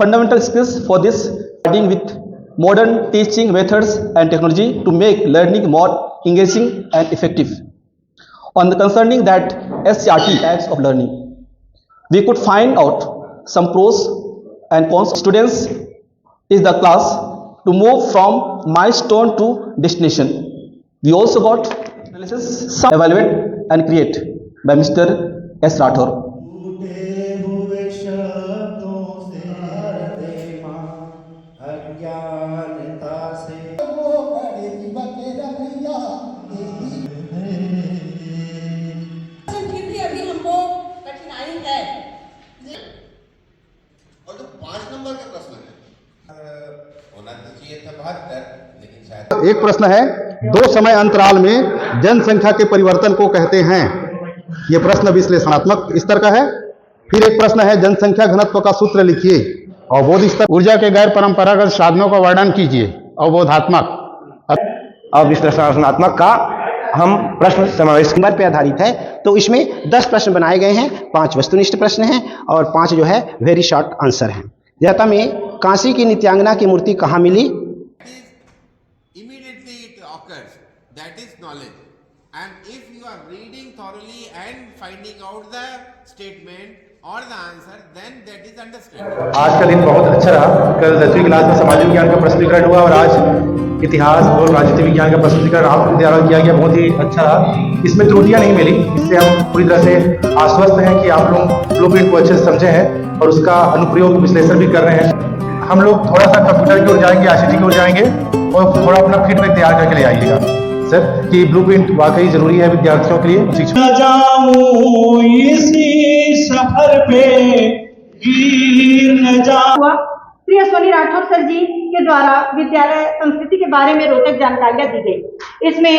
fundamental skills for this, starting with modern teaching methods and technology to make learning more engaging and effective. On the concerning that SCRT types of learning, we could find out some pros and cons. Students is the class to move from milestone to destination. We also got analysis, some evaluate and create by Mr. S. Rathore. और जो 5 number का प्रश्न है होना तो चाहिए था 72, लेकिन शायद एक प्रश्न है, 2 समय अंतराल में जनसंख्या के परिवर्तन को कहते हैं। यह प्रश्न विश्लेषणात्मक स्तर का है। फिर एक प्रश्न है, जनसंख्या घनत्व का सूत्र लिखिए। अवबोध स्तर, ऊर्जा के गैर परंपरागत साधनों का वर्णन कीजिए। अवबोधात्मक। और विश्लेषणात्मक का हम प्रश्न समावेश नंबर पर आधारित है, तो इसमें 10 प्रश्न बनाए गए हैं। 5 वस्तुनिष्ठ प्रश्न हैं और 5 जो है वेरी शॉर्ट आंसर हैं। जैसा में काशी की नित्यांगना की मूर्ति कहाँ मिली? immediately it occurs, that is knowledge, and if you are reading thoroughly and finding out the statement or the answer, then that is understanding. आज का दिन बहुत अच्छा रहा। कल 10वीं क्लास में सामाजिक विज्ञान का प्रश्नीकरण हुआ और आज इतिहास और राजनीति विज्ञान का प्रश्नीकरण आपके द्वारा किया गया, बहुत ही अच्छा रहा। इसमें त्रुटियां नहीं मिली, इससे हम पूरी तरह से आश्वस्त हैं कि आप लोग ब्लूप्रिंट को अच्छे से समझे हैं और उसका अनुप्रयोग विश्लेषण भी कर रहे हैं। हम लोग थोड़ा सा कंप्यूटर की ओर जाएंगे, आईसीटी की ओर जाएंगे और थोड़ा अपना फीडबैक तैयार करके ले आइएगा सर कि ब्लूप्रिंट वाकई जरूरी है विद्यार्थियों के लिए। शिक्षक जाऊं इसी सफर पे गिर न जाऊं। श्री अश्वनी राठौर सर जी के द्वारा विद्यालय संस्कृति के बारे में रोचक जानकारियां दी गई। इसमें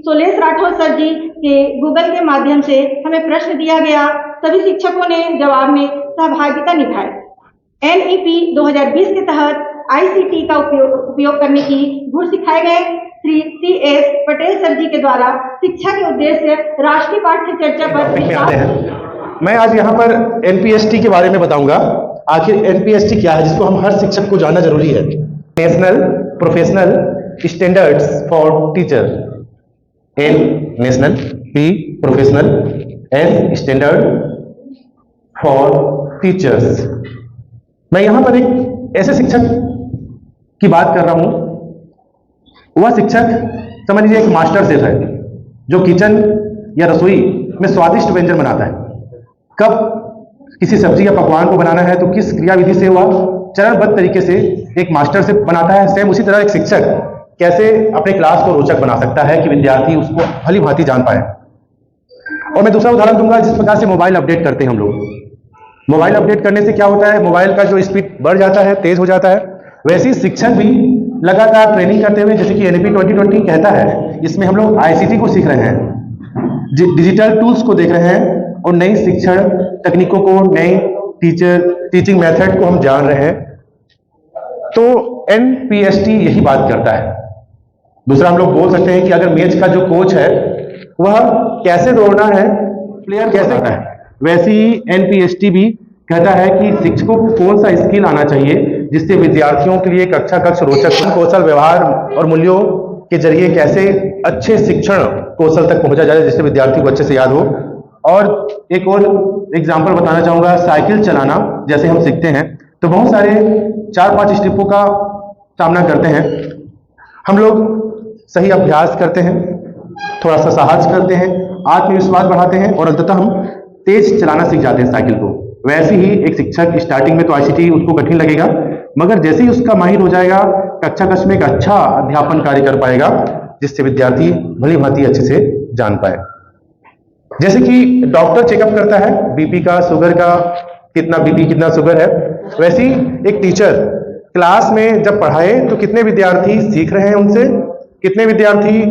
सोलेश राठौर सर जी के गूगल के माध्यम से हमें प्रश्न दिया गया, सभी शिक्षकों ने जवाब में सहभागिता निभाई। NEP 2020 के तहत ICT का उपयोग करने की गुण सिखाए गए। श्री CS पटेल सर जी के द्वारा शिक्षा के उद्देश्य राष्ट्रीय पाठ्य चर्चा पर मैं आज यहाँ पर NPST के बारे में बताऊंगा। आखिर NPST क्या है, जिसको हम हर शिक्षक को जानना जरूरी है। National professional standards for teacher. N national, P professional, S standard for teachers. मैं यहाँ पर एक ऐसे शिक्षक की बात कर रहा हूँ, वह शिक्षक समझ लीजिए एक मास्टर शेफ है जो किचन या रसोई में स्वादिष्ट व्यंजन बनाता है। कब किसी सब्जी या पकवान को बनाना है तो किस क्रियाविधि से वह चरणबद्ध तरीके से एक मास्टर शेफ बनाता है। सेम उसी तरह एक शिक्षक कैसे अपने क्लास को रोचक बना सकता है कि विद्यार्थी उसको भली भांति जान पाए। और मैं दूसरा उदाहरण दूंगा, जिस प्रकार से मोबाइल अपडेट करते हैं हम लोग। मोबाइल अपडेट करने से क्या होता है, मोबाइल का जो स्पीड बढ़ जाता है, तेज हो जाता है। वैसे ही शिक्षक भी लगातार ट्रेनिंग करते हुए, जैसे कि NEP 2020 कहता है, इसमें हम लोग ICT को सीख रहे हैं, डिजिटल टूल्स को देख रहे हैं और नई शिक्षण तकनीकों को, नई टीचिंग मेथड को हम जान रहे हैं। तो NPST यही बात करता है। दूसरा हम लोग बोल सकते हैं कि अगर मैच का जो कोच है वह कैसे दौड़ना है, प्लेयर कैसे करना है, वैसे ही NPST भी कहता है कि शिक्षकों को कौन सा स्किल आना चाहिए जिससे विद्यार्थियों के लिए कक्षा कक्ष रोचक कौशल, व्यवहार और मूल्यों के जरिए कैसे अच्छे शिक्षण कौशल तक पहुंचा जाए जिससे विद्यार्थी को अच्छे से याद हो। और एक और एग्जांपल बताना चाहूंगा, साइकिल चलाना जैसे हम सीखते हैं तो बहुत सारे 4-5 स्टेपों का सामना करते हैं। हम लोग सही अभ्यास करते हैं, थोड़ा सा साहस करते हैं, आत्मविश्वास बढ़ाते हैं और अंततः हम तेज चलाना सीख जाते हैं साइकिल को। वैसे ही एक शिक्षक स्टार्टिंग में तो ICT उसको कठिन लगेगा, मगर जैसे ही उसका माहिर हो जाएगा, कक्षा कक्ष में एक अच्छा अध्यापन कार्य कर पाएगा जिससे विद्यार्थी भली भांति अच्छे से जान पाए। जैसे कि डॉक्टर चेकअप करता है बीपी का, शुगर का, कितना बीपी कितना शुगर है, वैसे ही एक टीचर क्लास में जब पढ़ाए तो कितने विद्यार्थी सीख रहे हैं उनसे, कितने विद्यार्थी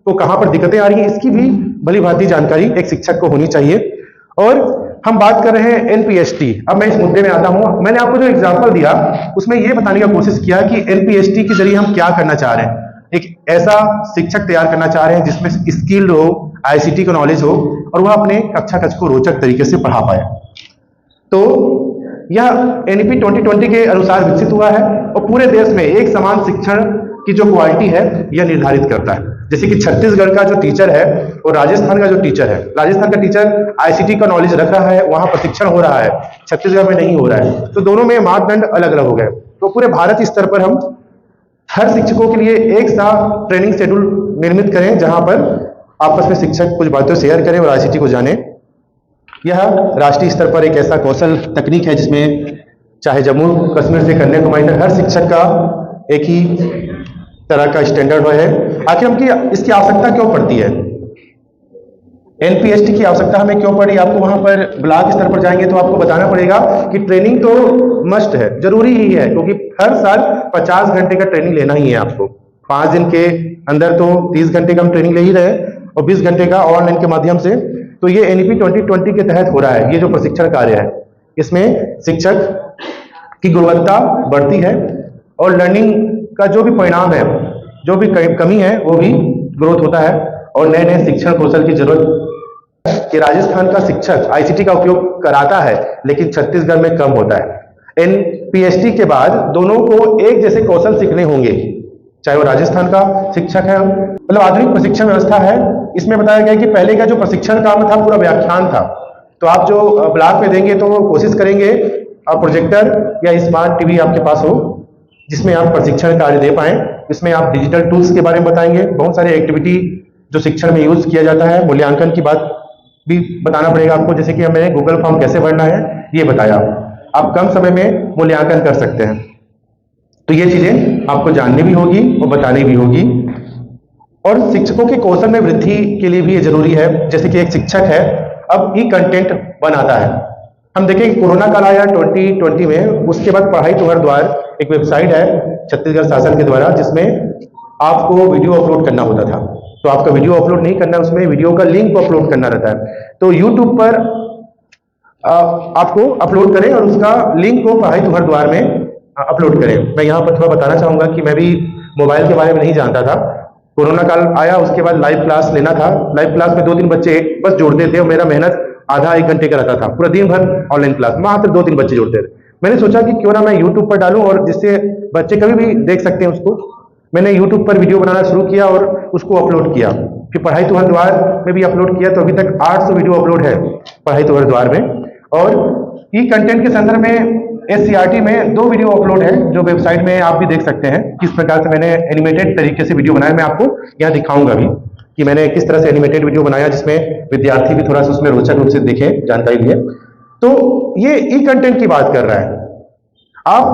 को कहां पर दिक्कतें आ रही हैं, इसकी भी भली भांति जानकारी एक शिक्षक को होनी चाहिए। और हम बात कर रहे हैं NPST। अब मैं इस मुद्दे में आता हूं। मैंने आपको जो एग्जांपल दिया उसमें यह बताने का कोशिश किया कि NPST के जरिए हम क्या करना चाह रहे हैं। एक ऐसा शिक्षक तैयार करना चाह रहे हैं जिसमें स्किल्ड हो, ICT का नॉलेज हो और वह अपने कक्षा कक्ष को रोचक तरीके से पढ़ा पाए। तो यह एनईपी 2020 के अनुसार विकसित हुआ है और पूरे देश में एक समान शिक्षण की जो क्वालिटी है यह निर्धारित करता है। जैसे कि छत्तीसगढ़ का जो टीचर है और राजस्थान का जो टीचर है, राजस्थान का टीचर आईसीटी का नॉलेज रख रहा है, वहां प्रशिक्षण हो रहा है, छत्तीसगढ़ में नहीं हो रहा है, तो दोनों में मापदंड अलग अलग हो गए। तो पूरे भारत स्तर पर हम हर शिक्षकों के लिए एक सा ट्रेनिंग शेड्यूल निर्मित करें, जहां पर आपस में शिक्षक कुछ बातें शेयर करें और आईसीटी को जाने। यह राष्ट्रीय स्तर पर एक ऐसा कौशल तकनीक है जिसमें चाहे जम्मू कश्मीर से कन्याकुमारी तक हर शिक्षक का एक ही तरह का स्टैंडर्ड है। आखिर हम इसकी आवश्यकता क्यों पड़ती है? एनपीएसटी की आवश्यकता हमें क्यों पड़ी? आपको वहां पर ब्लॉक स्तर पर जाएंगे तो आपको बताना पड़ेगा कि ट्रेनिंग तो मस्ट है, जरूरी ही है, क्योंकि हर साल 50 घंटे का ट्रेनिंग लेना ही है आपको। 5 दिन के अंदर तो 30 घंटे का हम ट्रेनिंग ले ही रहे और 20 घंटे का ऑनलाइन के माध्यम से। तो ये एनईपी 2020 के तहत हो रहा है, ये जो प्रशिक्षण कार्य है, इसमें शिक्षक की गुणवत्ता बढ़ती है और लर्निंग का जो भी परिणाम है, जो भी कमी है, वो भी ग्रोथ होता है और नए नए शिक्षण कौशल की जरूरत कि राजस्थान का शिक्षक आईसीटी का उपयोग कराता है लेकिन छत्तीसगढ़ में कम होता है। एनपीएसटी के बाद दोनों को एक जैसे कौशल सीखने होंगे, चाहे वो राजस्थान का शिक्षक है, मतलब आधुनिक प्रशिक्षण व्यवस्था है। इसमें बताया गया कि पहले का जो प्रशिक्षण काम था पूरा व्याख्यान था, तो आप जो ब्लॉक में देंगे तो कोशिश करेंगे आप प्रोजेक्टर या स्मार्ट टीवी आपके पास हो जिसमें आप प्रशिक्षण कार्य दे पाएं। इसमें आप डिजिटल टूल्स के बारे में बताएंगे, बहुत सारे एक्टिविटी जो शिक्षण में यूज किया जाता है। मूल्यांकन की बात भी बताना पड़ेगा आपको, जैसे कि हमें गूगल फॉर्म कैसे भरना है ये बताया। आप कम समय में मूल्यांकन कर सकते हैं, तो ये चीजें आपको जाननी भी होगी और बतानी भी होगी। और शिक्षकों के कौशल में वृद्धि के लिए भी ये जरूरी है। जैसे कि एक शिक्षक है, अब ई कंटेंट बनाता है। हम देखें कोरोना काल आया 2020 में, उसके बाद पढ़ाई तुम्हारे द्वार एक वेबसाइट है छत्तीसगढ़ शासन के द्वारा, जिसमें आपको वीडियो अपलोड करना होता था। तो आपका वीडियो अपलोड नहीं करना, उसमें वीडियो का लिंक को अपलोड करना रहता है। तो यूट्यूब पर आपको अपलोड करें और उसका लिंक को पढ़ाई तुम्हारे द्वार में अपलोड करें। मैं यहाँ पर थोड़ा बताना चाहूंगा कि मैं भी मोबाइल के बारे में नहीं जानता था। कोरोना काल आया, उसके बाद लाइव क्लास लेना था। लाइव क्लास में 2-3 बच्चे बस जोड़ते थे और मेरा मेहनत आधा 1 घंटे का रहता था, पूरा दिन भर ऑनलाइन क्लास, मात्र 2-3 बच्चे जोड़ते थे। मैंने सोचा कि क्यों ना मैं यूट्यूब पर डालूं और जिससे बच्चे कभी भी देख सकते हैं उसको। मैंने यूट्यूब पर वीडियो बनाना शुरू किया और उसको अपलोड किया। फिर पढ़ाई तुम्हारे द्वार में भी अपलोड किया, तो अभी तक 800 वीडियो अपलोड है पढ़ाई तुम्हारे द्वार में। और ई कंटेंट के संदर्भ में एससीईआरटी में 2 वीडियो अपलोड है, जो वेबसाइट में आप भी देख सकते हैं किस प्रकार से मैंने एनिमेटेड तरीके से वीडियो बनाया। मैं आपको यहाँ दिखाऊंगा भी कि मैंने किस तरह से एनिमेटेड वीडियो बनाया, जिसमें विद्यार्थी भी थोड़ा सा उसमें रोचक रूप से देखे, जानकारी लिए। तो ये ई कंटेंट की बात कर रहा है। आप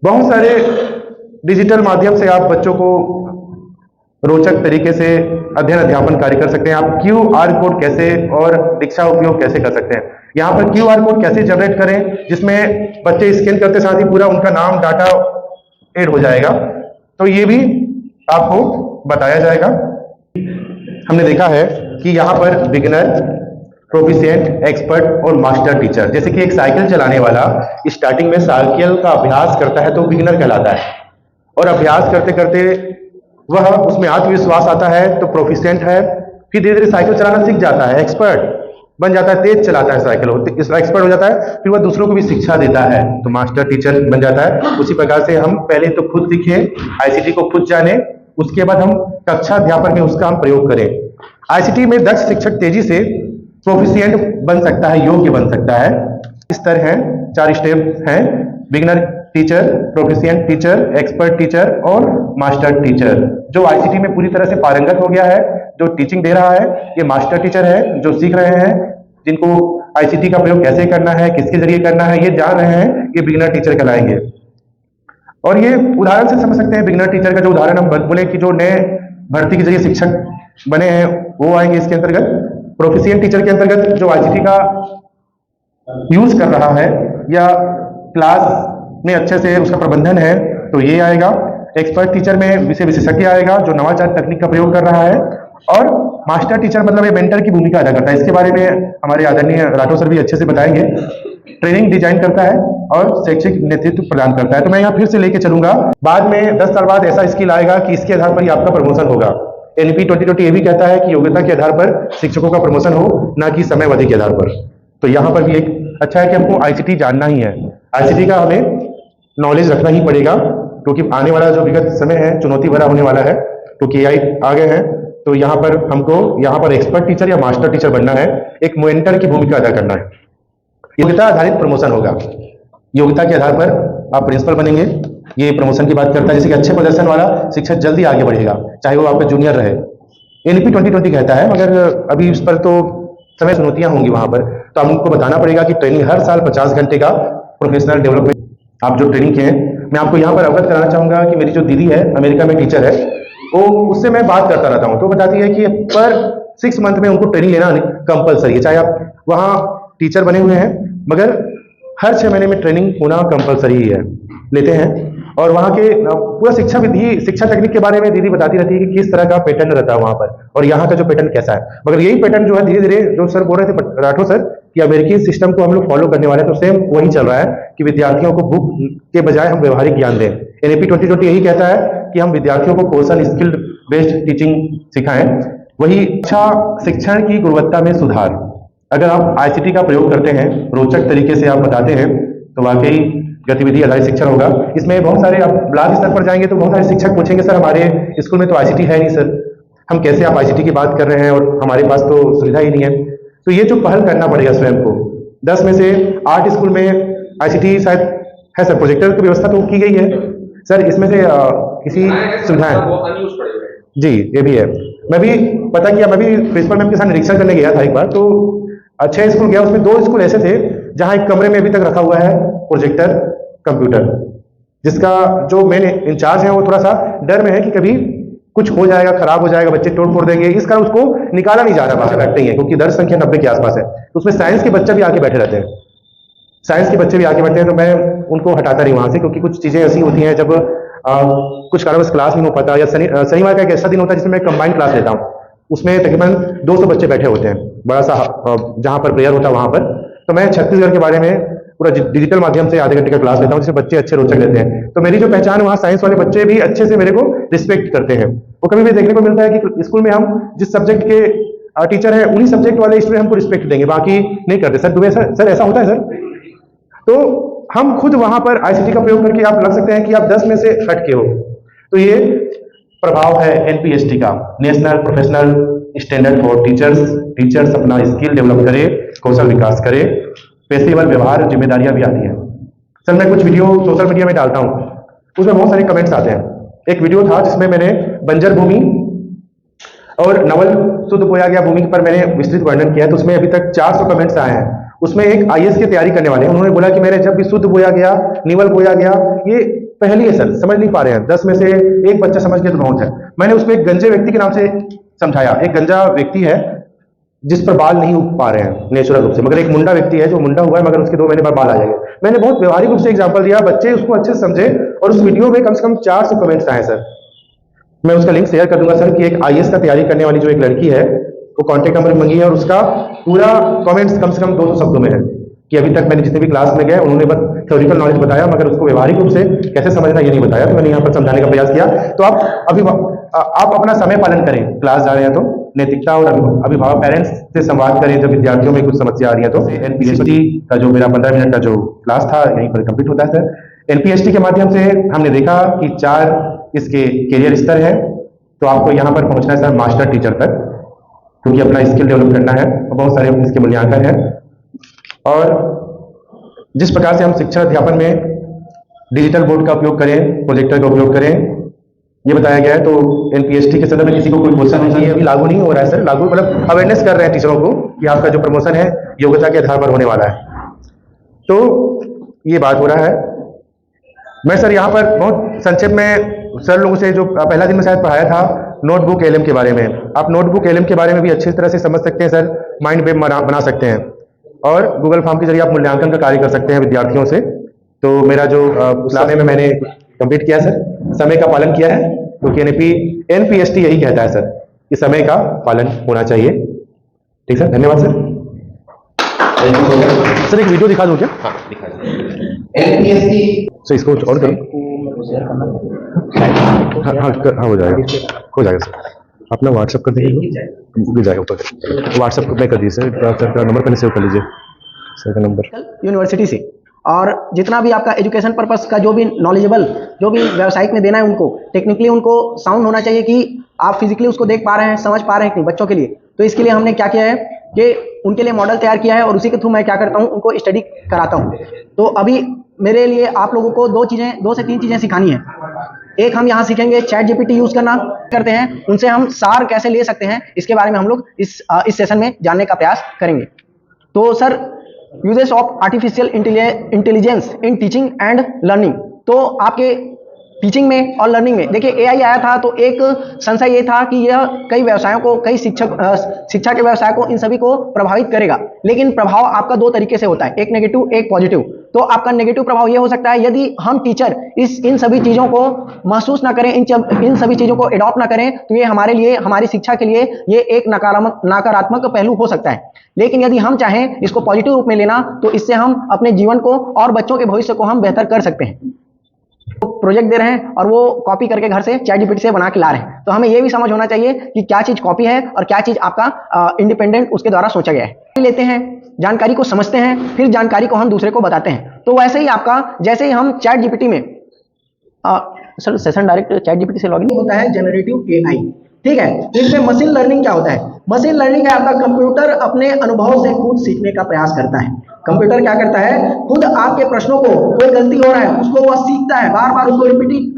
बहुत सारे डिजिटल माध्यम से आप बच्चों को रोचक तरीके से अध्ययन अध्यापन कार्य कर सकते हैं। आप QR कोड कैसे और दीक्षा उपयोग कैसे कर सकते हैं। यहाँ पर QR कोड कैसे जनरेट करें, जिसमें बच्चे स्कैन करते साथ ही पूरा उनका नाम डाटा ऐड हो जाएगा, तो ये भी आपको बताया जाएगा। हमने देखा है कि यहाँ पर बिगिनर, प्रोफिशिएंट, एक्सपर्ट और मास्टर टीचर, जैसे कि एक साइकिल चलाने वाला स्टार्टिंग में साइकिल का अभ्यास करता है तो बिगिनर कहलाता है, और अभ्यास करते करते वह उसमें आत्मविश्वास आता है तो प्रोफिशिएंट है। फिर धीरे धीरे साइकिल चलाना सीख जाता है, एक्सपर्ट बन जाता है, तेज चलाता है साइकिल, एक्सपर्ट हो जाता है। फिर वह दूसरों को भी शिक्षा देता है तो मास्टर टीचर बन जाता है। उसी प्रकार से हम पहले तो खुद सीखें, आईसीटी को खुद जाने, उसके बाद हम कक्षा अध्यापन में उसका हम प्रयोग करें। आईसीटी में दक्ष शिक्षक तेजी से प्रोफिशिएंट बन सकता है, योग्य बन सकता है। स्तर हैं, 4 स्टेप हैं: beginner teacher, proficient teacher, expert teacher और मास्टर टीचर। जो आईसीटी में पूरी तरह से पारंगत हो गया है, जो टीचिंग दे रहा है, ये मास्टर टीचर है। जो सीख रहे हैं, जिनको आईसीटी का प्रयोग कैसे करना है, किसके जरिए करना है, ये जान रहे हैं, ये बिगिनर टीचर कहलाएंगे। और ये उदाहरण से समझ सकते हैं। बिगिनर टीचर का जो उदाहरण हम बोले कि जो नए भर्ती के जरिए शिक्षक बने हैं वो आएंगे इसके अंतर्गत। प्रोफिशिएंट टीचर के अंतर्गत जो आईसीटी का यूज कर रहा है या क्लास में अच्छे से उसका प्रबंधन है तो ये आएगा। एक्सपर्ट टीचर में विषय विशेषज्ञ आएगा जो नवाचार तकनीक का प्रयोग कर रहा है। और मास्टर टीचर मतलब ये मेंटर की भूमिका अदा करता है। इसके बारे में हमारे आदरणीय राठौर सर भी अच्छे से बताएंगे। ट्रेनिंग डिजाइन करता है और शैक्षिक नेतृत्व प्रदान करता है। तो मैं यहाँ फिर से लेके चलूंगा। बाद में 10 साल बाद ऐसा स्किल आएगा कि इसके आधार पर ही आपका प्रमोशन होगा। एनईपी 2020 ये भी कहता है कि योग्यता के आधार पर शिक्षकों का प्रमोशन हो, ना कि समय अवधि के आधार पर। तो यहाँ पर भी एक अच्छा है कि हमको आईसीटी जानना ही है। आईसीटी का हमें नॉलेज रखना ही पड़ेगा, क्योंकि आने वाला जो विगत समय है चुनौती भरा होने वाला है, क्योंकि AI आ गए हैं। तो यहाँ पर हमको यहाँ पर एक्सपर्ट टीचर या मास्टर टीचर बनना है, एक मेंटर की भूमिका अदा करना है। योग्यता आधारित प्रमोशन होगा, योग्यता के आधार पर आप प्रिंसिपल बनेंगे। ये प्रमोशन की बात करता है, जैसे कि अच्छे प्रदर्शन वाला शिक्षक जल्दी आगे बढ़ेगा, चाहे वो आपका जूनियर रहे। NEP 2020 कहता है, मगर अभी इस पर तो समय चुनौतियां होंगी वहां पर। तो हमको बताना पड़ेगा कि ट्रेनिंग हर साल 50 घंटे का प्रोफेशनल डेवलपमेंट आप जो ट्रेनिंग किए हैं। मैं आपको यहाँ पर अवगत कराना चाहूंगा कि मेरी जो दीदी है, अमेरिका में टीचर है, वो उससे मैं बात करता रहता हूँ, तो बताती है कि पर 6 मंथ में उनको ट्रेनिंग लेना कंपलसरी है। चाहे आप वहाँ टीचर बने हुए हैं, मगर हर 6 महीने में ट्रेनिंग होना कंपलसरी ही है, लेते हैं। और वहाँ के पूरा शिक्षा विधि, शिक्षा टेक्निक के बारे में दीदी बताती रहती है कि किस तरह का पैटर्न रहता है वहाँ पर, और यहाँ का जो पैटर्न कैसा है। मगर यही पैटर्न जो है धीरे धीरे, जो सर बोल रहे थे राठौर सर, कि अमेरिकी सिस्टम को हम लोग फॉलो करने वाले हैं, तो सेम वही चल रहा है कि विद्यार्थियों को बुक के बजाय हम व्यवहारिक ज्ञान दें। NEP 2020 यही कहता है कि हम विद्यार्थियों को कौशल स्किल्ड बेस्ड टीचिंग सिखाएं। वही अच्छा शिक्षण की गुणवत्ता में सुधार, अगर आप ICT का प्रयोग करते हैं, रोचक तरीके से आप बताते हैं, तो वाकई गतिविधि आधारित शिक्षण होगा। इसमें बहुत सारे, आप ब्लॉक स्तर पर जाएंगे तो बहुत सारे शिक्षक पूछेंगे, सर हमारे स्कूल में तो ICT है नहीं सर, हम कैसे आप ICT की बात कर रहे हैं और हमारे पास तो सुविधा ही नहीं है। तो ये जो पहल करना पड़ेगा स्वयं को। 10 में से 8 स्कूल में ICT शायद है सर, प्रोजेक्टर की व्यवस्था तो की गई है सर, इसमें से किसी सुविधाएं जी, ये भी है। मैं भी पता किया, मैं भी प्रिंसिपल मैम के साथ निरीक्षण करने गया था एक बार, तो 6 स्कूल गया, उसमें 2 स्कूल ऐसे थे जहां एक कमरे में अभी तक रखा हुआ है प्रोजेक्टर कंप्यूटर, जिसका जो मेन इंचार्ज है वो थोड़ा सा डर में है कि कभी कुछ हो जाएगा, खराब हो जाएगा, बच्चे तोड़ फोड़ देंगे, इस कारण उसको निकाला नहीं जा रहा बाहर, रखते ही है, क्योंकि दर संख्या 90 के आसपास है। तो उसमें साइंस के बच्चे भी आके बैठे रहते हैं, साइंस के बच्चे भी आके बैठते हैं, तो मैं उनको हटाता नहीं वहां से, क्योंकि कुछ चीजें ऐसी होती हैं जब कुछ कारणवश क्लास नहीं हो पाता, या शनिवार का एक ऐसा दिन होता है जिसमें मैं कंबाइंड क्लास लेता हूँ, उसमें तकरीबन 200 बच्चे बैठे होते हैं, बड़ा सा जहां पर प्रेयर होता है वहां पर। तो मैं छत्तीसगढ़ के बारे में पूरा डिजिटल माध्यम से आधे घंटे का क्लास लेता हूँ, जिससे बच्चे अच्छे रोचक रहते हैं। तो मेरी जो पहचान, वहाँ साइंस वाले बच्चे भी अच्छे से मेरे को रिस्पेक्ट करते हैं। वो कभी भी देखने को मिलता है कि स्कूल में हम जिस सब्जेक्ट के टीचर हैं, उन्हीं सब्जेक्ट वाले स्टूडेंट हमको रिस्पेक्ट देंगे, बाकी नहीं करते। सर दुबे सर ऐसा होता है सर? तो हम खुद वहां पर ICT का प्रयोग करके आप लग सकते हैं कि आप 10 में से हट के हो। तो ये प्रभाव है NPST का, national professional standard for teachers अपना स्किल डेवलप करे, कौशल विकास करे, पेशेवर व्यवहार जिम्मेदारियां भी आती हैं। सर मैं कुछ वीडियो सोशल मीडिया में डालता हूं, उसमें बहुत सारे कमेंट्स आते हैं। एक वीडियो था जिसमें मैंने बंजर भूमि और नवल शुद्ध बोया गया भूमि पर मैंने विस्तृत वर्णन किया है, तो उसमें अभी तक 400 कमेंट्स आए हैं। उसमें एक IAS की तैयारी करने वाले हैं, उन्होंने बोला कि मैंने जब भी शुद्ध बोया गया, निवल बोया गया, ये पहली है सर, समझ नहीं पा रहे हैं। 10 में से एक बच्चा समझ गया तो बहुत है। मैंने उसको एक गंजे व्यक्ति के नाम से समझाया। एक गंजा व्यक्ति है जिस पर बाल नहीं उग पा रहे हैं नेचुरल रूप से, मगर एक मुंडा व्यक्ति है जो मुंडा हुआ है, मगर उसके 2 महीने बाद बाल आ जाएंगे। मैंने बहुत व्यवहारिक रूप से एग्जांपल दिया, बच्चे उसको अच्छे से समझे, और उस वीडियो में कम से कम 400 कमेंट्स आए सर। मैं उसका लिंक शेयर कर दूंगा सर, कि एक IAS का तैयारी करने वाली जो एक लड़की है, वो कॉन्टेक्ट नंबर मांगी है, और उसका पूरा कमेंट्स कम से कम 200 शब्दों में है कि अभी तक मैंने जितने भी क्लास में गए उन्होंने बस थ्योरिकल नॉलेज बताया, मगर उसको व्यवहारिक रूप से कैसे समझना ये नहीं बताया। तो मैंने यहाँ पर समझाने का प्रयास किया। तो आप अपना समय पालन करें, क्लास जा रहे हैं तो नैतिकता और अभिभावक पेरेंट्स से संवाद करें जब विद्यार्थियों में कुछ समस्या आ रही है। तो NPST का जो मेरा 15 मिनट का जो क्लास था यहीं पर कंप्लीट होता है सर। NPST के माध्यम से हमने देखा कि 4 इसके कैरियर स्तर है, तो आपको यहाँ पर पहुंचना है सर मास्टर टीचर तक, क्योंकि अपना स्किल डेवलप करना है, और बहुत सारे इसके मूल्यांकन है। और जिस प्रकार से हम शिक्षा अध्यापन में डिजिटल बोर्ड का उपयोग करें, प्रोजेक्टर का उपयोग करें, ये बताया गया है। तो NPST के संदर्भ में किसी को कोई क्वेश्चन नहीं है, अभी लागू नहीं हो रहा है सर, लागू मतलब अवेयरनेस कर रहे हैं टीचरों को कि आपका जो प्रमोशन है योग्यता के आधार पर होने वाला है। तो ये बात हो रहा है। मैं सर यहाँ पर बहुत संक्षेप में सर लोगों से जो पहला दिन में शायद पढ़ाया था नोटबुक LM के बारे में, आप नोटबुक LM के बारे में भी अच्छी तरह से समझ सकते हैं सर, माइंड मैप बना सकते हैं, और गूगल फॉर्म के जरिए आप मूल्यांकन का कार्य कर सकते हैं विद्यार्थियों से। तो मेरा जो समय में मैंने कंप्लीट किया सर, समय का पालन किया है, क्योंकि NPST यही कहता है सर कि समय का पालन होना चाहिए। ठीक सर, धन्यवाद सर। सर एक वीडियो दिखा दूं क्या? हाँ दिखा दीजिए। NPST सर, इसको और करो। हाँ हो जाएगा सर। अपना व्हाट्सएप कर दीजिए, जाएगा ऊपर। व्हाट्सएप में कर दीजिए सर, नंबर पहले सेव कर लीजिए 7 नंबर यूनिवर्सिटी से। और जितना भी आपका एजुकेशन पर्पस का जो भी नॉलेजेबल, जो भी व्यावसायिक में देना है उनको, टेक्निकली उनको साउंड होना चाहिए कि आप फिजिकली उसको देख पा रहे हैं, समझ पा रहे हैं कि नहीं बच्चों के लिए। तो इसके लिए हमने क्या किया है कि उनके लिए मॉडल तैयार किया है और उसी के थ्रू मैं क्या करता हूँ, उनको स्टडी कराता हूँ। तो अभी मेरे लिए आप लोगों को 2 से 3 चीज़ें सिखानी है। एक हम यहाँ सीखेंगे चैट जीपीटी यूज़ करना करते हैं, उनसे हम सार कैसे ले सकते हैं, इसके बारे में हम लोग इस सेशन में जानने का प्रयास करेंगे। तो sir, uses of artificial intelligence in teaching and learning. तो आपके टीचिंग में और लर्निंग में देखिए एआई आया था तो एक संशय ये था कि यह कई व्यवसायों को, कई शिक्षा के व्यवसाय को, इन सभी को प्रभावित करेगा। लेकिन प्रभाव आपका 2 तरीके से होता है, एक नेगेटिव, एक पॉजिटिव। तो आपका नेगेटिव प्रभाव ये हो सकता है यदि हम टीचर इन सभी चीज़ों को महसूस ना करें, इन सभी चीज़ों को एडॉप्ट ना करें, तो ये हमारे लिए, हमारी शिक्षा के लिए ये एक नकारात्मक पहलू हो सकता है। लेकिन यदि हम चाहें इसको पॉजिटिव रूप में लेना, तो इससे हम अपने जीवन को और बच्चों के भविष्य को हम बेहतर कर सकते हैं। तो प्रोजेक्ट दे रहे हैं और वो कॉपी करके घर से चैट जीपीटी से बना के ला रहे हैं, तो हमें ये भी समझ होना चाहिए कि क्या चीज़ कॉपी है और क्या चीज़ आपका इंडिपेंडेंट उसके द्वारा सोचा गया है। लेते हैं जानकारी को, समझते हैं, फिर जानकारी को हम दूसरे को बताते हैं। तो वैसे ही आपका, जैसे ही हम चैट जीपीटी में sir session direct chat GPT से लॉगिन होता है जनरेटिव एआई, ठीक है। तो इसमें मशीन लर्निंग क्या होता है? मशीन लर्निंग है आपका कंप्यूटर अपने अनुभव से खुद सीखने का प्रयास करता है। कंप्यूटर क्या करता है, खुद आपके प्रश्नों को, कोई गलती हो रहा है उसको वह सीखता है, बार बार उसको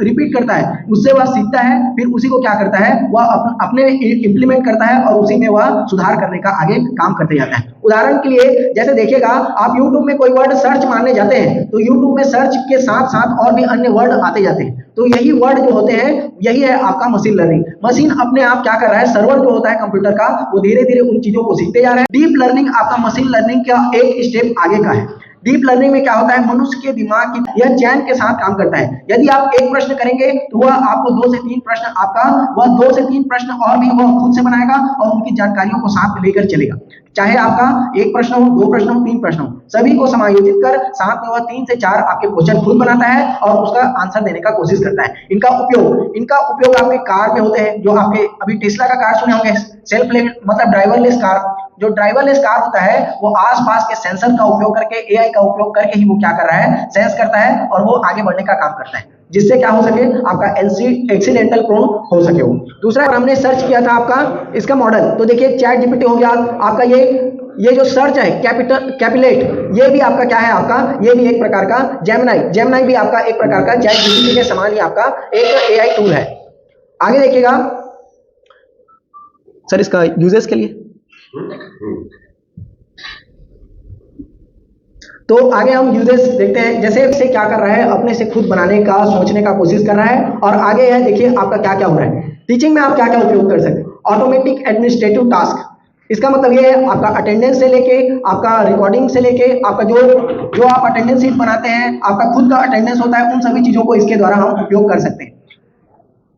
रिपीट करता है, उससे वह सीखता है, फिर उसी को क्या करता है, वह अपने इंप्लीमेंट करता है और उसी में वह सुधार करने का आगे काम करते जाता है। उदाहरण के लिए जैसे देखिएगा, आप YouTube में कोई वर्ड सर्च मारने जाते हैं तो YouTube में सर्च के साथ साथ और भी अन्य वर्ड आते जाते हैं, तो यही वर्ड जो होते हैं, यही है आपका मशीन लर्निंग। मशीन अपने आप क्या कर रहा है, सर्वर जो होता है कंप्यूटर का, वो धीरे धीरे उन चीजों को सीखते जा रहे हैं। डीप लर्निंग आपका मशीन लर्निंग का एक स्टेप आगे का है। डीप लर्निंग में क्या होता है, मनुष्य के दिमाग की यह चैन के साथ काम करता है। यदि आप एक प्रश्न करेंगे तो वह आपको 2 से 3 प्रश्न वह 2 से 3 प्रश्न और भी वह खुद से बनाएगा और उनकी जानकारियों को साथ में लेकर चलेगा। चाहे आपका 1 प्रश्न हो, 2 प्रश्न हो, 3 प्रश्न हो, सभी को समायोजित कर साथ में वह 3 से 4 आपके क्वेश्चन खुद बनाता है और उसका आंसर देने का कोशिश करता है। इनका उपयोग आपके कार में होते हैं, जो आपके अभी टेस्ला का कार सुने होंगे, सेल्फ मतलब ड्राइवरलेस कार। जो ड्राइवरलेस कार होता है वो आसपास के सेंसर का उपयोग करके, एआई का उपयोग करके ही वो क्या कर रहा है, सेंस करता है और वो आगे बढ़ने का काम करता है, जिससे क्या हो सके, आपका एक्सीडेंटल प्रोन हो सके वो। दूसरा हमने सर्च किया था आपका इसका मॉडल, तो देखिए चैट जीपीटी हो गया आपका, ये जो सर्च है कैपिलेट, ये भी आपका क्या है, आपका ये भी एक प्रकार का जेमिनाई भी आपका एक प्रकार का चैट जीपीटी के समान ही आपका एक एआई टूल है। आगे देखिएगा सर इसका यूजेस के लिए, तो आगे हम यूजेस देखते हैं। जैसे इसे क्या कर रहा है, अपने से खुद बनाने का, सोचने का कोशिश कर रहा है। और आगे है देखिए आपका क्या क्या हो रहा है। टीचिंग में आप क्या क्या उपयोग कर सकते हैं, ऑटोमेटिक एडमिनिस्ट्रेटिव टास्क, इसका मतलब ये है आपका अटेंडेंस से लेके, आपका रिकॉर्डिंग से लेके, आपका जो आप अटेंडेंस शीट बनाते हैं, आपका खुद का अटेंडेंस होता है, उन सभी चीजों को इसके द्वारा हम उपयोग कर सकते हैं।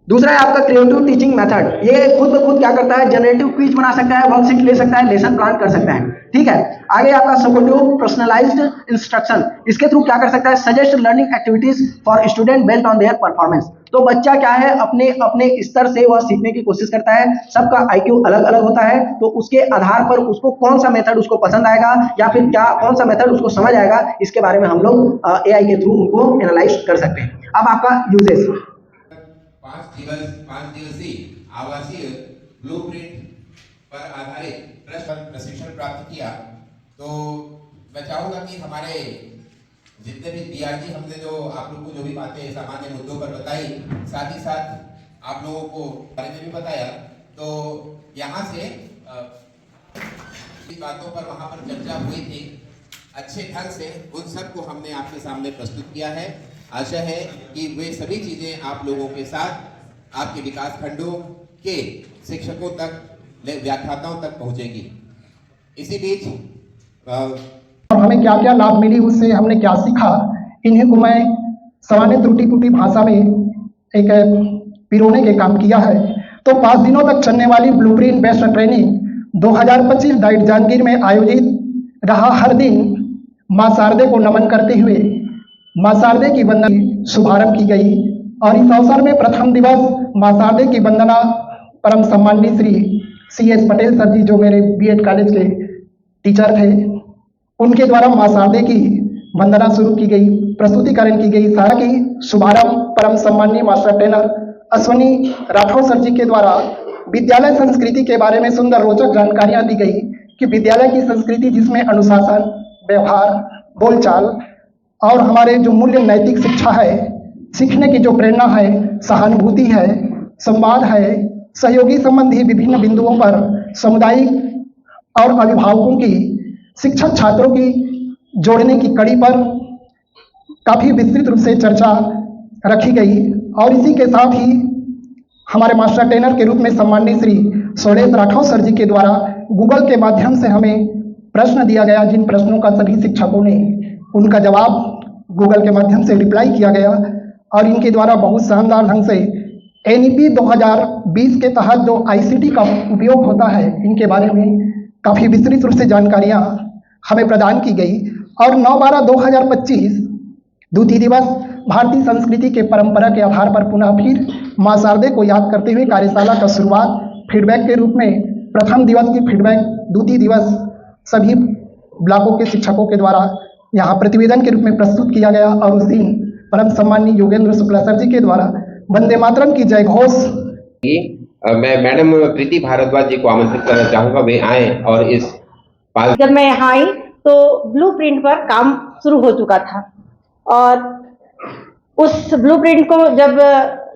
दूसरा है आपका क्रिएटिव टीचिंग मेथड, ये खुद ब खुद क्या करता है, जनरेटिव क्विज बना सकता है, वर्कशीट ले सकता है, लेसन प्लान कर सकता है, ठीक है। आगे आपका सपोर्टिव पर्सनलाइज्ड इंस्ट्रक्शन, इसके थ्रू क्या कर सकता है, suggest learning activities for student based on their performance. तो बच्चा क्या है, अपने स्तर से वह सीखने की कोशिश करता है, सबका आईक्यू अलग अलग होता है, तो उसके आधार पर उसको कौन सा मेथड उसको पसंद आएगा या फिर कौन सा मेथड उसको समझ आएगा, इसके बारे में हम लोग एआई के थ्रू उनको एनालाइज कर सकते हैं। अब आपका यूजेस, 5 दिवसीय आवासीय ब्लूप्रिंट पर आधारित प्रशिक्षण प्राप्त किया। तो मैं चाहूंगा कि हमारे जितने भी डीआरजी हमने जो आप लोग को जो भी बातें सामान्य मुद्दों पर बताई, साथ ही साथ आप लोगों को बारे में भी बताया, तो यहाँ से बातों पर वहाँ पर चर्चा हुई थी, अच्छे ढंग से उन सब को हमने आपके सामने प्रस्तुत किया है। आशा है कि वे सभी चीजें आप लोगों के साथ आपके विकास खंडों के शिक्षकों तक, व्याख्याताओं तक पहुंचेगी। इसी बीच और हमें क्या क्या लाभ मिली, उससे हमने क्या सीखा, इन्हीं को मैं सामान्य त्रुटि फूटी भाषा में एक पिरोने के काम किया है। तो 5 दिनों तक चलने वाली blueprint based training 2025 diet Janjgir में आयोजित रहा। हर दिन मां शारदे को नमन करते हुए मां शारदे की वंदना शुभारंभ की गई और इस अवसर में प्रथम दिवस मां शारदे की वंदना परम सम्माननीय श्री CS पटेल सर जी, जो मेरे बीएड कॉलेज के टीचर थे, उनके द्वारा मासादे की वंदना शुरू की गई, प्रस्तुतिकरण की गई। सारा की शुभारंभ परम सम्माननीय master trainer Ashwani Rathore sir ji के द्वारा विद्यालय संस्कृति के बारे में सुंदर रोचक जानकारियां दी गई कि विद्यालय की संस्कृति जिसमें अनुशासन, व्यवहार, बोलचाल और हमारे जो मूल्य नैतिक शिक्षा है, सीखने की जो प्रेरणा है, सहानुभूति है, संवाद है, सहयोगी संबंधी विभिन्न बिंदुओं पर सामुदायिक और अभिभावकों की, शिक्षक छात्रों की जोड़ने की कड़ी पर काफी विस्तृत रूप से चर्चा रखी गई। और इसी के साथ ही हमारे मास्टर ट्रेनर के रूप में सम्माननीय श्री शोलेश राठौर सर जी के द्वारा गूगल के माध्यम से हमें प्रश्न दिया गया, जिन प्रश्नों का सभी शिक्षकों ने उनका जवाब गूगल के माध्यम से रिप्लाई किया गया और इनके द्वारा बहुत शानदार ढंग से NEP 2020 के तहत जो ICT का उपयोग होता है, इनके बारे में काफ़ी विस्तृत रूप से जानकारियाँ हमें प्रदान की गई। और 9/12/2025 द्वितीय दिवस भारतीय संस्कृति के परंपरा के आधार पर पुनः फिर मां शारदे को याद करते हुए कार्यशाला का शुरुआत फीडबैक के रूप में प्रथम दिवस की फीडबैक द्वितीय दिवस सभी ब्लॉकों के शिक्षकों के द्वारा यहाँ प्रतिवेदन के रूप में प्रस्तुत किया गया। और उस दिन परम सम्माननीय योगेंद्र शुक्ला सर जी के द्वारा वंदे मातरम की जय घोष। मैं मैडम प्रीति भारद्वाज जी को आमंत्रित करना चाहूंगा, वे आए और इस जब मैं यहाँ आई तो ब्लूप्रिंट पर काम शुरू हो चुका था और उस ब्लूप्रिंट को जब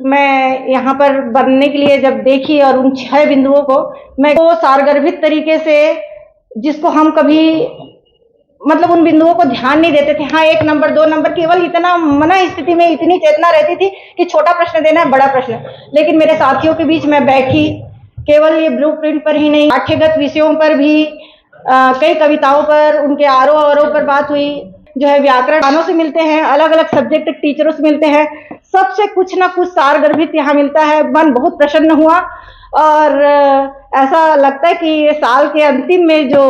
मैं यहाँ पर बनने के लिए जब देखी और उन 6 बिंदुओं को मैं वो सारगर्भित तरीके से, जिसको हम कभी मतलब उन बिंदुओं को ध्यान नहीं देते थे। हाँ, 1 नंबर 2 नंबर केवल इतना मना स्थिति में इतनी चेतना रहती थी कि छोटा प्रश्न देना है, बड़ा प्रश्न। लेकिन मेरे साथियों के बीच मैं बैठी, केवल ये ब्लूप्रिंट पर ही नहीं, पाठ्यगत विषयों पर भी कई कविताओं पर, उनके आरोह अवरोह पर बात हुई, जो है व्याकरण गानों से मिलते हैं, अलग अलग सब्जेक्ट टीचरों से मिलते हैं, सबसे कुछ ना कुछ सारगर्भित यहाँ मिलता है। मन बहुत प्रसन्न हुआ और ऐसा लगता है कि ये साल के अंतिम में जो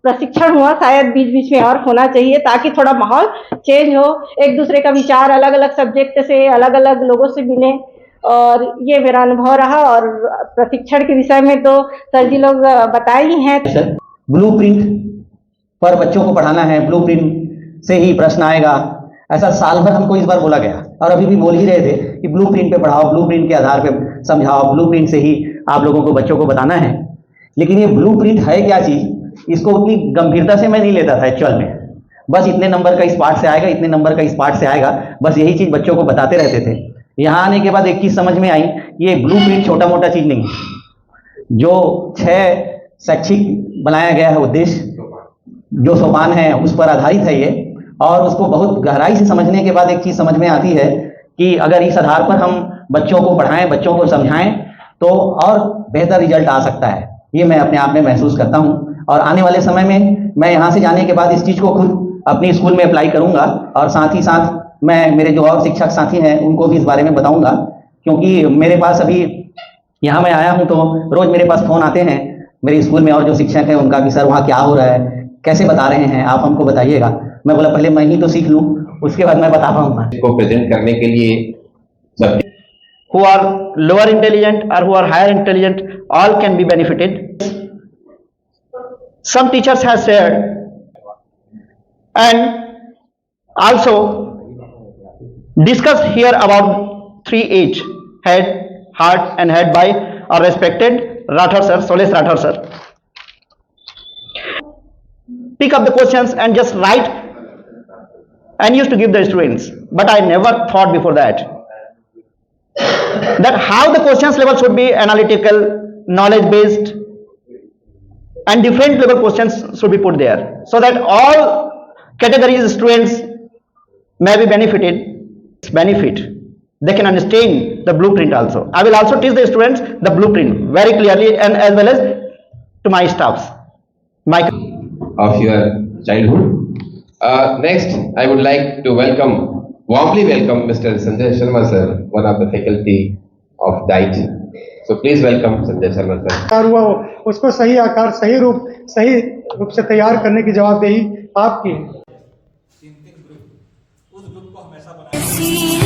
प्रशिक्षण हुआ शायद बीच बीच में और होना चाहिए, ताकि थोड़ा माहौल चेंज हो, एक दूसरे का विचार अलग अलग सब्जेक्ट से, अलग अलग लोगों से मिले। और ये मेरा अनुभव रहा। और प्रशिक्षण के विषय में तो सर जी लोग बताए ही हैं। ब्लूप्रिंट पर बच्चों को पढ़ाना है, ब्लूप्रिंट से ही प्रश्न आएगा, ऐसा साल भर हमको इस बार बोला गया और अभी भी बोल ही रहे थे कि ब्लूप्रिंट पे पढ़ाओ, ब्लूप्रिंट के आधार पे समझाओ, ब्लूप्रिंट से ही आप लोगों को बच्चों को बताना है। लेकिन ये ब्लूप्रिंट है क्या चीज़, इसको उतनी गंभीरता से मैं नहीं लेता था एक्चुअल में। बस इतने नंबर का इस पार्ट से आएगा, इतने नंबर का इस पार्ट से आएगा, बस यही चीज़ बच्चों को बताते रहते थे। यहाँ आने के बाद एक चीज़ समझ में आई, ये ब्लूप्रिंट छोटा मोटा चीज़ नहीं है। जो 6 शैक्षिक बनाया गया है उद्देश्य, जो सोपान है उस पर आधारित है ये। और उसको बहुत गहराई से समझने के बाद एक चीज़ समझ में आती है कि अगर इस आधार पर हम बच्चों को पढ़ाएं, बच्चों को समझाएं, तो और बेहतर रिजल्ट आ सकता है। ये मैं अपने आप में महसूस करता हूँ और आने वाले समय में मैं यहाँ से जाने के बाद इस चीज़ को खुद अपनी स्कूल में अप्लाई करूँगा और साथ ही साथ मैं मेरे जो और शिक्षक साथी हैं उनको भी इस बारे में बताऊँगा। क्योंकि मेरे पास अभी यहाँ मैं आया हूँ तो रोज़ मेरे पास फ़ोन आते हैं मेरे स्कूल में और जो शिक्षक हैं उनका कि सर वहाँ क्या हो रहा है, कैसे बता रहे हैं, आप हमको बताइएगा। मैं बोला पहले मैं ही तो सीख लूँ, उसके बाद मैं बता पाऊंगा। इसको प्रेजेंट करने के लिए सब who are lower intelligent or who are higher intelligent, all can be benefited. Some teachers have shared, and also discussed here about 3H, head, heart and head by our respected Rathore sir, Shailesh Rathore sir. Pick up the questions and just write and used to give the students, but I never thought before that how the questions level should be analytical, knowledge based, and different level questions should be put there, so that all categories of students may be benefit. They can understand the blueprint also. I will also teach the students the blueprint very clearly, and as well as to my staffs. Of your childhood. Next, I would like to warmly welcome Mr. Sanjay Sharma sir, one of the faculty of DIT. So please welcome Sanjay Sharma sir. हुआ उसको सही आकार, सही रूप से तैयार करने की जवाबदेही आपकी। उस ग्रुप को हमेशा बनाए